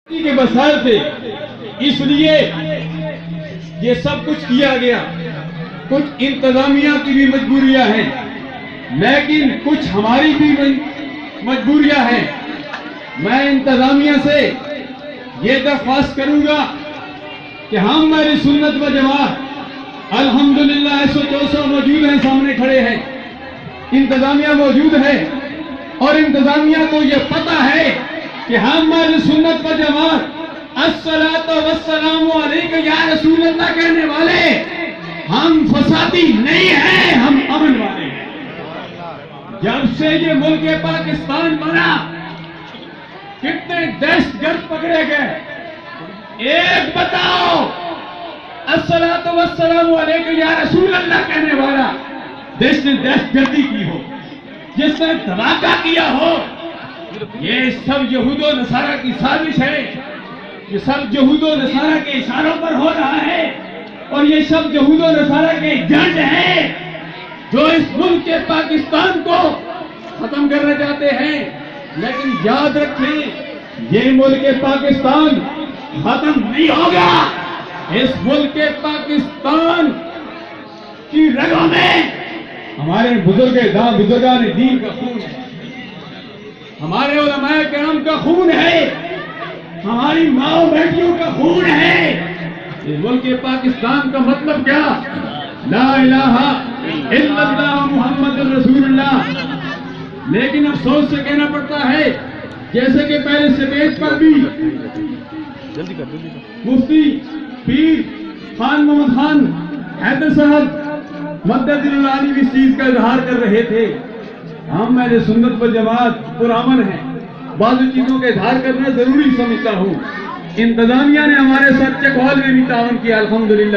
کے مسائل تھے، اس لیے یہ سب کچھ کیا گیا۔ کچھ انتظامیہ کی بھی مجبوریاں ہیں، لیکن کچھ ہماری بھی مجبوریاں ہیں۔ میں انتظامیہ سے یہ درخواست کروں گا کہ ہم اہل سنت و جماعت الحمدللہ 164 موجود ہیں، سامنے کھڑے ہیں، انتظامیہ موجود ہے، اور انتظامیہ کو یہ پتہ ہے کہ ہم اہل سنت و جماعت الصلاۃ والسلام علیک یا رسول اللہ کہنے والے ہم فسادی نہیں ہیں، ہم امن والے ہیں۔ جب سے یہ ملک پاکستان بنا کتنے دہشت گرد پکڑے گئے؟ ایک بتاؤ الصلاۃ والسلام علیک یا رسول اللہ کہنے والا جس نے دہشت گردی کی ہو، جس نے دھماکہ کیا ہو، یہ سب یہود و نصارہ کی سازش ہے، یہ سب یہود و نصارہ کے اشاروں پر ہو رہا ہے، اور یہ سب یہود و نصارہ کے جنڈ ہیں جو اس ملک کے پاکستان کو ختم کرنا چاہتے ہیں۔ لیکن یاد رکھیں، یہ ملک پاکستان ختم نہیں ہوگا۔ اس ملک پاکستان کی رگوں میں ہمارے بزرگان دین کا خون ہے، ہمارے علماء کرام کا خون ہے، ہماری ماں بیٹیوں کا خون ہے۔ اس ملک پاکستان کا مطلب کیا؟ لا الہ الا اللہ محمد رسول اللہ۔ لیکن افسوس سے کہنا پڑتا ہے، جیسے کہ پہلے سٹیج پر بھی مفتی پیر خان محمد خان حیدر صاحب مدد العالی بھی اس چیز کا اظہار کر رہے تھے، ہم اہل سنت و جماعت پرامن ہیں، بعض چیزوں کا اظہار کرنا ضروری سمجھتا ہوں۔ انتظامیہ نے ہمارے ساتھ چیک ہال میں بھی تعاون کیا، الحمدللہ۔